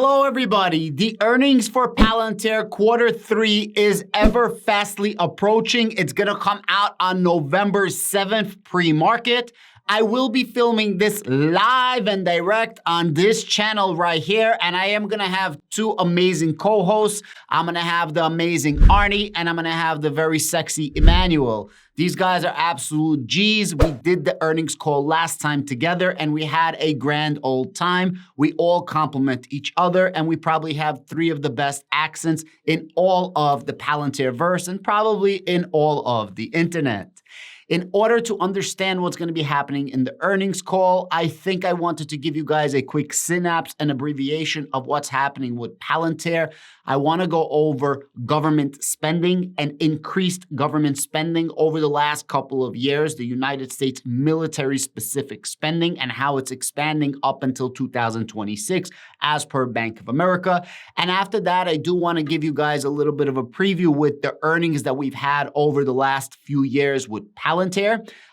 Hello, everybody. The earnings for Palantir Q3 is ever fastly approaching. It's going to come out on November 7th pre-market. I will be filming this live and direct on this channel right here, and I am going to have two amazing co-hosts. I'm going to have the amazing Arnie, and I'm going to have the very sexy Emmanuel. These guys are absolute G's. We did the earnings call last time together, and we had a grand old time. We all complement each other, and we probably have three of the best accents in all of the Palantir verse, and probably in all of the internet. In order to understand what's going to be happening in the earnings call, I think I wanted to give you guys a quick synapse and abbreviation of what's happening with Palantir. I want to go over government spending and increased government spending over the last couple of years, the United States military-specific spending and how it's expanding up until 2026 as per Bank of America. And after that, I do want to give you guys a little bit of a preview with the earnings that we've had over the last few years with Palantir.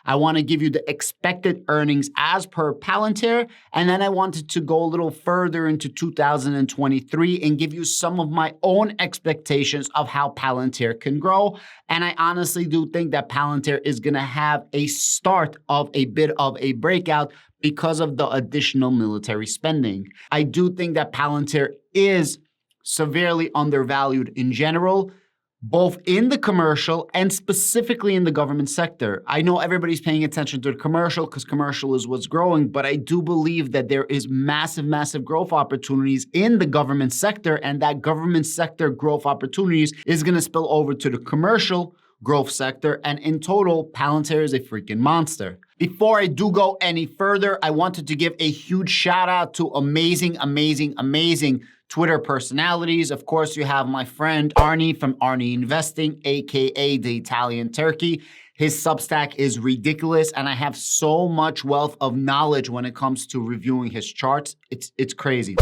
I want to give you the expected earnings as per Palantir, and then I wanted to go a little further into 2023 and give you some of my own expectations of how Palantir can grow. And I honestly do think that Palantir is going to have a start of a bit of a breakout because of the additional military spending. I do think that Palantir is severely undervalued in general, both in the commercial and specifically in the government sector. I know everybody's paying attention to the commercial because commercial is what's growing, but I do believe that there is massive growth opportunities in the government sector, and that government sector growth opportunities is going to spill over to the commercial growth sector, and in total, Palantir is a freaking monster. Before I do go any further, I wanted to give a huge shout out to amazing Twitter personalities. Of course, you have my friend Arnie from Arnie Investing, aka the Italian Turkey. His Substack is ridiculous, and I have so much wealth of knowledge when it comes to reviewing his charts. It's crazy.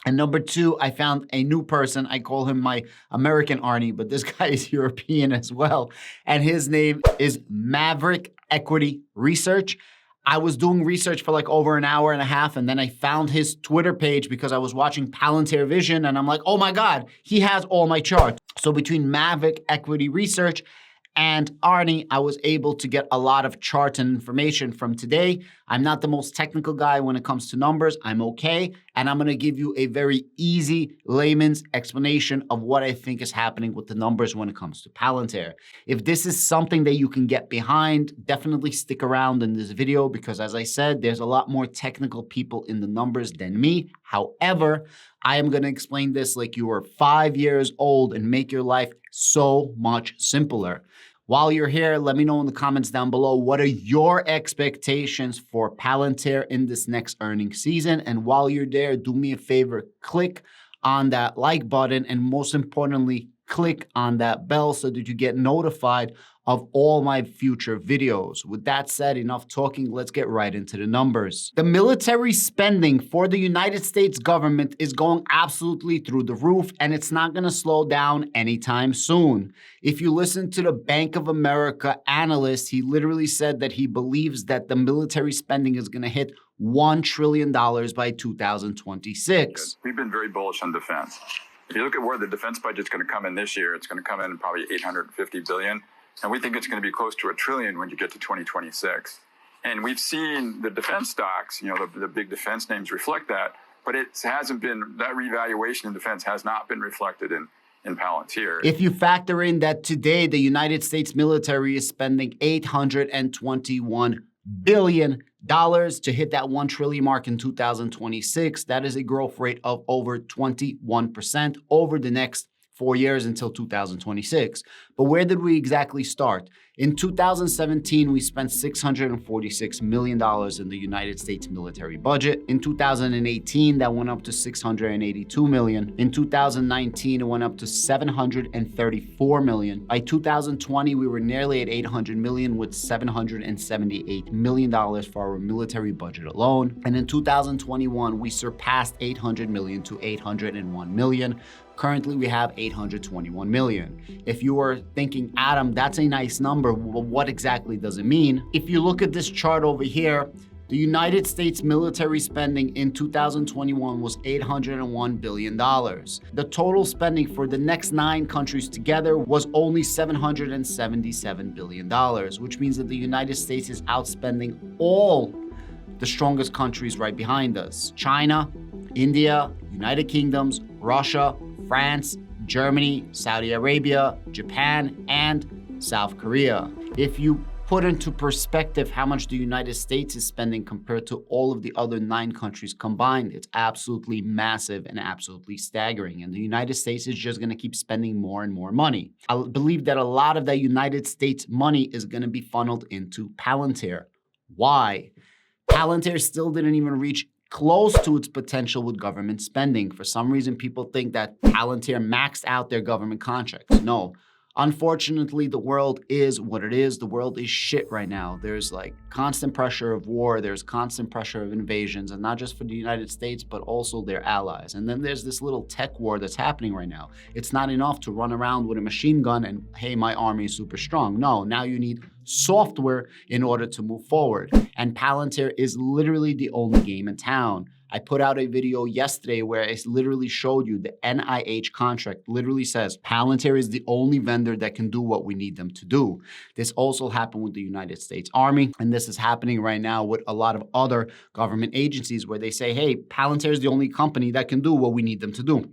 And number two, I found a new person. I call him my American Arnie, but this guy is European as well. And his name is Maverick Equity Research. I was doing research for like over an hour and a half, and then I found his Twitter page because I was watching Palantir Vision, and I'm like, oh my God, he has all my charts. So between Maverick Equity Research and Arnie, I was able to get a lot of charts and information from today. I'm not the most technical guy when it comes to numbers. I'm okay. And I'm going to give you a very easy layman's explanation of what I think is happening with the numbers when it comes to Palantir. If this is something that you can get behind, definitely stick around in this video because, as I said, there's a lot more technical people in the numbers than me. However, I am going to explain this like you were 5 years old and make your life so much simpler. While you're here, let me know in the comments down below, what are your expectations for Palantir in this next earnings season? And while you're there, do me a favor, click on that like button, and most importantly, click on that bell so that you get notified of all my future videos. With that said, enough talking, let's get right into the numbers. The military spending for the United States government is going absolutely through the roof, and it's not gonna slow down anytime soon. If you listen to the Bank of America analyst, he literally said that he believes that the military spending is gonna hit $1 trillion by 2026. We've been very bullish on defense. If you look at where the defense budget's gonna come in this year, it's gonna come in probably $850 billion. And we think it's going to be close to $1 trillion when you get to 2026. And we've seen the defense stocks, you know, the big defense names reflect that, but it hasn't been, that revaluation in defense has not been reflected in Palantir. If you factor in that today, the United States military is spending $821 billion to hit that 1 trillion mark in 2026, that is a growth rate of over 21% over the next 4 years until 2026. But where did we exactly start? In 2017, we spent $646 million in the United States military budget. In 2018, that went up to $682 million. In 2019, it went up to $734 million. By 2020, we were nearly at $800 million with $778 million for our military budget alone. And in 2021, we surpassed $800 million to $801 million. Currently, we have $821 million. If you are thinking, Adam, that's a nice number, well, what exactly does it mean? If you look at this chart over here, The United States military spending in 2021 was $801 billion. The total spending for the next 9 countries together was only $777 billion, which means that the United States is outspending all the strongest countries right behind us: China, India, United Kingdoms, Russia, France, Germany, Saudi Arabia, Japan, and South Korea. If you put into perspective how much the United States is spending compared to all of the other 9 countries combined, it's absolutely massive and absolutely staggering. And the United States is just going to keep spending more and more money. I believe that a lot of that United States money is going to be funneled into Palantir. Why? Palantir still didn't even reach close to its potential with government spending. For some reason, people think that Palantir maxed out their government contracts. No. Unfortunately, the world is what it is. The world is shit right now. There's like constant pressure of war. There's constant pressure of invasions, and not just for the United States, but also their allies. And then there's this little tech war that's happening right now. It's not enough to run around with a machine gun and, hey, my army is super strong. No, now you need software in order to move forward. And Palantir is literally the only game in town. I put out a video yesterday where I literally showed you the NIH contract literally says Palantir is the only vendor that can do what we need them to do. This also happened with the United States Army, and this is happening right now with a lot of other government agencies where they say, hey, Palantir is the only company that can do what we need them to do.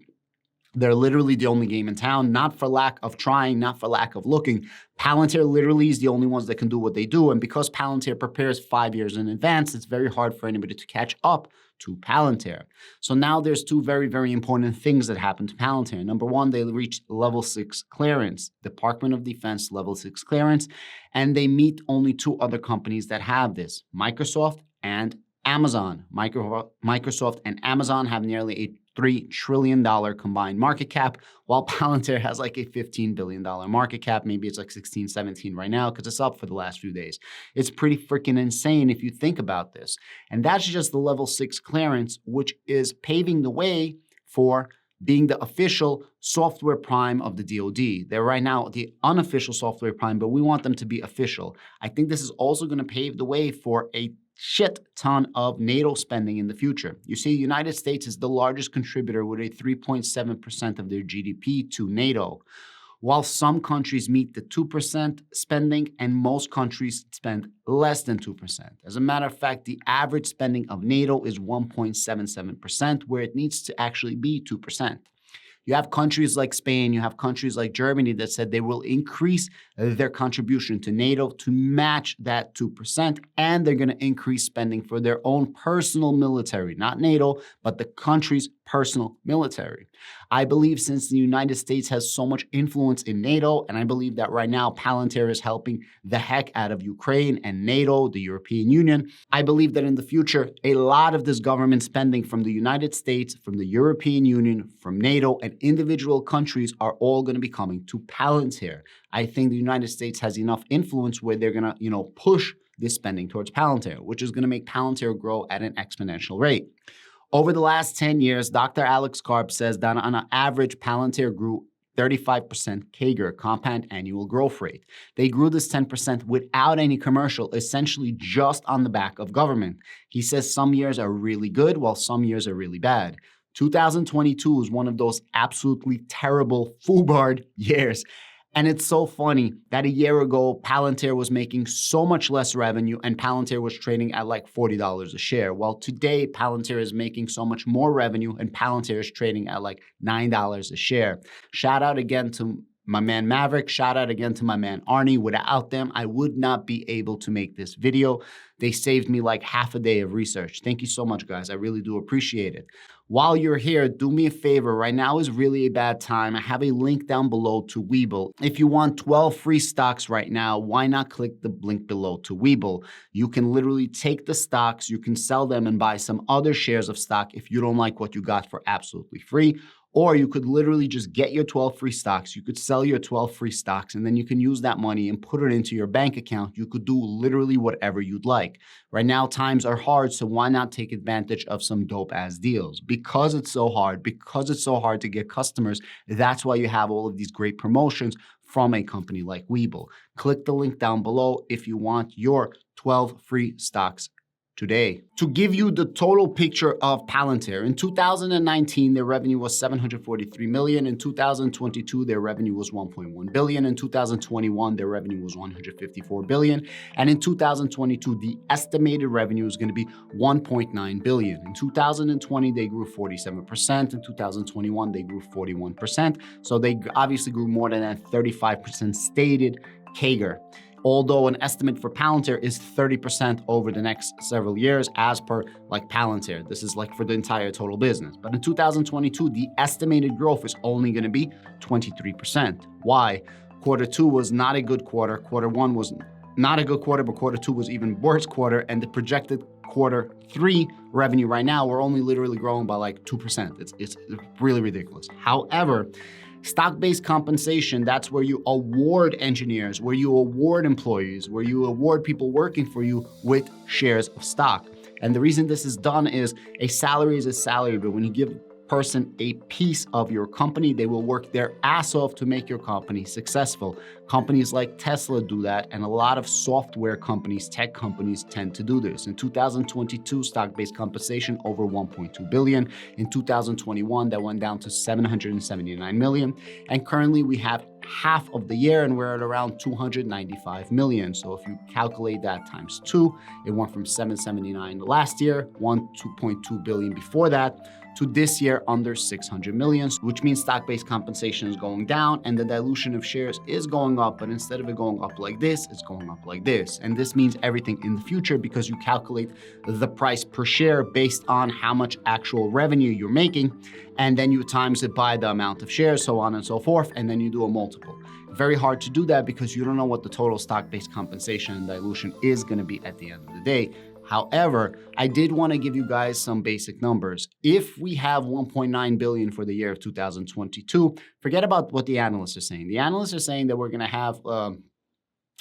They're literally the only game in town, not for lack of trying, not for lack of looking. Palantir literally is the only ones that can do what they do. And because Palantir prepares 5 years in advance, it's very hard for anybody to catch up to Palantir. So now there's 2 very, very important things that happened to Palantir. Number 1, they reached level 6 clearance, Department of Defense level 6 clearance, and they meet only 2 other companies that have this, Microsoft and Amazon. Microsoft and Amazon have nearly a $3 trillion combined market cap, while Palantir has like a $15 billion market cap. Maybe it's like 16, 17 right now because it's up for the last few days. It's pretty freaking insane if you think about this. And that's just the level 6 clearance, which is paving the way for being the official software prime of the DoD. They're right now the unofficial software prime, but we want them to be official. I think this is also going to pave the way for a shit ton of NATO spending in the future. You see, the United States is the largest contributor with a 3.7% of their GDP to NATO, while some countries meet the 2% spending and most countries spend less than 2%. As a matter of fact, the average spending of NATO is 1.77%, where it needs to actually be 2%. You have countries like Spain, you have countries like Germany that said they will increase their contribution to NATO to match that 2%, and they're going to increase spending for their own personal military, not NATO, but the country's personal military. I believe since the United States has so much influence in NATO, and I believe that right now Palantir is helping the heck out of Ukraine and NATO, the European Union, I believe that in the future, a lot of this government spending from the United States, from the European Union, from NATO, and individual countries are all going to be coming to Palantir. I think the United States has enough influence where they're going to, push this spending towards Palantir, which is going to make Palantir grow at an exponential rate. Over the last 10 years, Dr. Alex Karp says that on an average, Palantir grew 35% CAGR, compound annual growth rate. They grew this 10% without any commercial, essentially just on the back of government. He says some years are really good, while some years are really bad. 2022 is one of those absolutely terrible FUBAR years. And it's so funny that a year ago, Palantir was making so much less revenue and Palantir was trading at like $40 a share. While today, Palantir is making so much more revenue and Palantir is trading at like $9 a share. Shout out again to my man Maverick. Shout out again to my man Arnie. Without them, I would not be able to make this video. They saved me like half a day of research. Thank you so much, guys. I really do appreciate it. While you're here, do me a favor. Right now is really a bad time. I have a link down below to Webull. If you want 12 free stocks right now, why not click the link below to Webull? You can literally take the stocks, you can sell them and buy some other shares of stock if you don't like what you got for absolutely free. Or you could literally just get your 12 free stocks. You could sell your 12 free stocks and then you can use that money and put it into your bank account. You could do literally whatever you'd like. Right now, times are hard, so why not take advantage of some dope ass deals? Because it's so hard to get customers, that's why you have all of these great promotions from a company like Webull. Click the link down below if you want your 12 free stocks today. To give you the total picture of Palantir, in 2019, their revenue was 743 million. In 2022, their revenue was 1.1 billion. In 2021, their revenue was 154 billion. And in 2022, the estimated revenue is going to be 1.9 billion. In 2020, they grew 47%. In 2021, they grew 41%. So they obviously grew more than that 35% stated CAGR. Although an estimate for Palantir is 30% over the next several years as per like Palantir. This is like for the entire total business. But in 2022, the estimated growth is only going to be 23%. Why? Quarter two was not a good quarter. Quarter one was not a good quarter, but quarter two was even worse quarter. And the projected quarter three revenue right now, we're only literally growing by like 2%. It's really ridiculous. However, stock-based compensation, that's where you award engineers, where you award employees, where you award people working for you with shares of stock. And the reason this is done is a salary is a salary, but when you give a person a piece of your company, they will work their ass off to make your company successful. Companies like Tesla do that, and a lot of software companies, tech companies tend to do this. In 2022, stock-based compensation over 1.2 billion. In 2021, that went down to 779 million. And currently we have half of the year and we're at around 295 million. So if you calculate that times 2, it went from 779 last year, 2.2 billion before that, to this year under 600 million, which means stock-based compensation is going down and the dilution of shares is going up, but instead of it going up like this, it's going up like this. And this means everything in the future because you calculate the price per share based on how much actual revenue you're making, and then you times it by the amount of shares, so on and so forth, and then you do a multiple. Very hard to do that because you don't know what the total stock-based compensation and dilution is gonna be at the end of the day. However, I did want to give you guys some basic numbers. If we have 1.9 billion for the year of 2022, forget about what the analysts are saying. The analysts are saying that we're going to have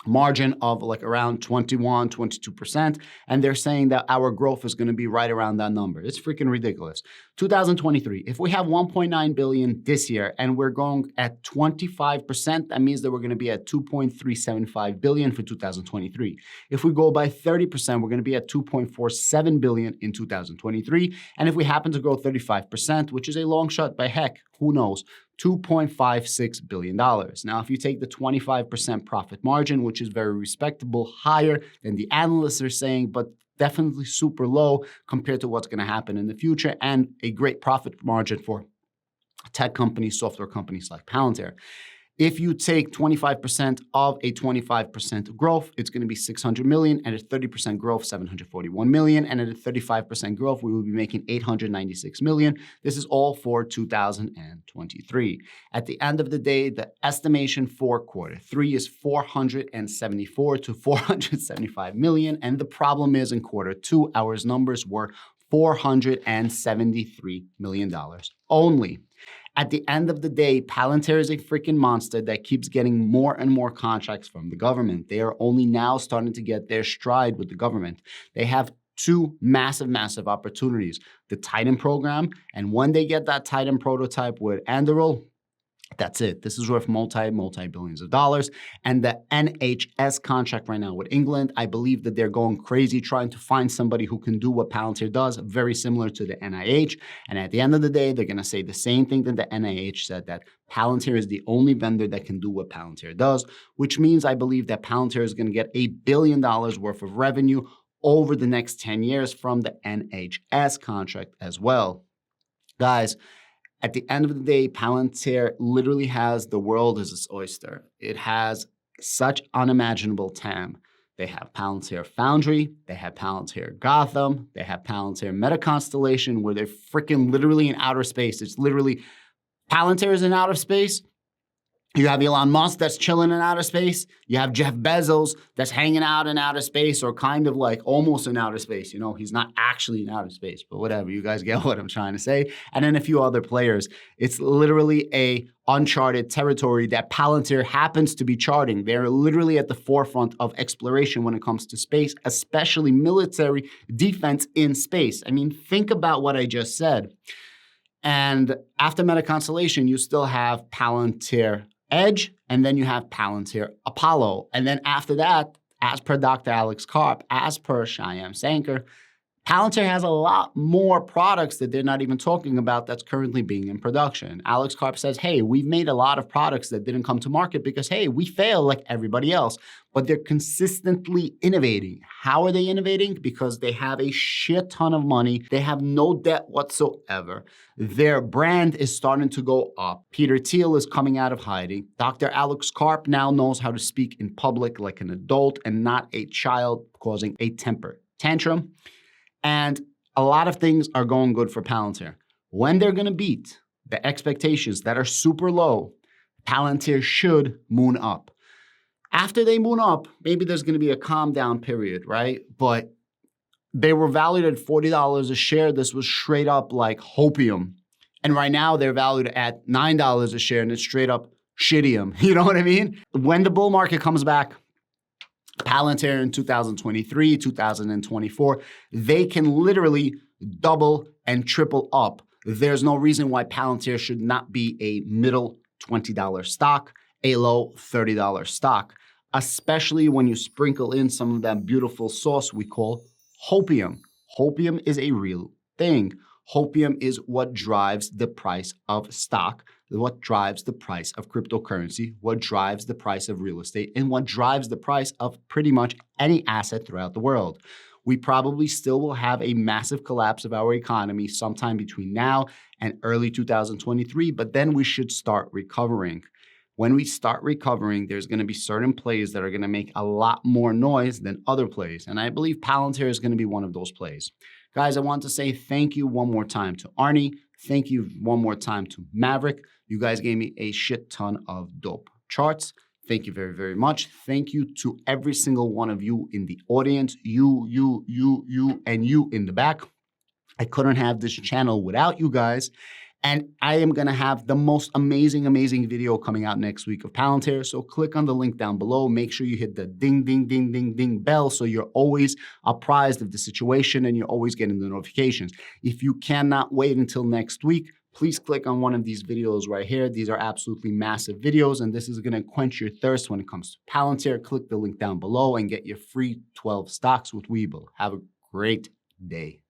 margin of like around 21, 22%. And they're saying that our growth is going to be right around that number. It's freaking ridiculous. 2023, if we have 1.9 billion this year and we're going at 25%, that means that we're going to be at 2.375 billion for 2023. If we go by 30%, we're going to be at 2.47 billion in 2023. And if we happen to grow 35%, which is a long shot by heck, who knows? $2.56 billion. Now, if you take the 25% profit margin, which is very respectable, higher than the analysts are saying, but definitely super low compared to what's going to happen in the future, and a great profit margin for tech companies, software companies like Palantir. If you take 25% of a 25% growth, it's going to be 600 million, and at 30% growth, 741 million, and at a 35% growth, we will be making 896 million. This is all for 2023. At the end of the day, the estimation for quarter three is 474 to 475 million, and the problem is in quarter two, our numbers were $473 million only. At the end of the day, Palantir is a freaking monster that keeps getting more and more contracts from the government. They are only now starting to get their stride with the government. They have two massive opportunities. The Titan program, and when they get that Titan prototype with Anduril, that's it. This is worth multi-billions of dollars. And the NHS contract right now with England, I believe that they're going crazy trying to find somebody who can do what Palantir does, very similar to the NIH. And at the end of the day, they're going to say the same thing that the NIH said, that Palantir is the only vendor that can do what Palantir does, which means I believe that Palantir is going to get $1 billion worth of revenue over the next 10 years from the NHS contract as well. Guys, at the end of the day, Palantir literally has the world as its oyster. It has such unimaginable TAM. They have Palantir Foundry, they have Palantir Gotham, they have Palantir Meta Constellation, where they're freaking literally in outer space. It's literally, Palantir is in outer space. You have Elon Musk that's chilling in outer space. You have Jeff Bezos that's hanging out in outer space, or kind of like almost in outer space. You know, he's not actually in outer space, but whatever. You guys get what I'm trying to say. And then a few other players. It's literally a uncharted territory that Palantir happens to be charting. They're literally at the forefront of exploration when it comes to space, especially military defense in space. I mean, think about what I just said. And after Meta Constellation, you still have Palantir Edge, and then you have Palantir Apollo. And then after that, as per Dr. Alex Karp, as per Shyam Sankar, Palantir has a lot more products that they're not even talking about that's currently being in production. Alex Karp says, hey, we've made a lot of products that didn't come to market because, hey, we fail like everybody else. But they're consistently innovating. How are they innovating? Because they have a shit ton of money. They have no debt whatsoever. Their brand is starting to go up. Peter Thiel is coming out of hiding. Dr. Alex Karp now knows how to speak in public like an adult and not a child causing a temper tantrum. And a lot of things are going good for Palantir. When they're going to beat the expectations that are super low, Palantir should moon up. After they moon up, maybe there's going to be a calm down period, right? But they were valued at $40 a share. This was straight up like hopium. And right now they're valued at $9 a share and it's straight up shittium. You know what I mean? When the bull market comes back, Palantir in 2023, 2024, they can literally double and triple up. There's no reason why Palantir should not be a middle $20 stock, a low $30 stock, especially when you sprinkle in some of that beautiful sauce we call hopium. Hopium is a real thing. Hopium is what drives the price of stock, what drives the price of cryptocurrency, what drives the price of real estate, and what drives the price of pretty much any asset throughout the world. We probably still will have a massive collapse of our economy sometime between now and early 2023, but then we should start recovering. When we start recovering, there's going to be certain plays that are going to make a lot more noise than other plays, and I believe Palantir is going to be one of those plays. Guys, I want to say thank you one more time to Arnie. Thank you one more time to Maverick. You guys gave me a shit ton of dope charts. Thank you very, very much. Thank you to every single one of you in the audience, you, and you in the back. I couldn't have this channel without you guys. And I am going to have the most amazing, amazing video coming out next week of Palantir. So click on the link down below. Make sure you hit the ding, ding, ding, ding, ding bell so you're always apprised of the situation and you're always getting the notifications. If you cannot wait until next week, please click on one of these videos right here. These are absolutely massive videos, and this is going to quench your thirst when it comes to Palantir. Click the link down below and get your free 12 stocks with Webull. Have a great day.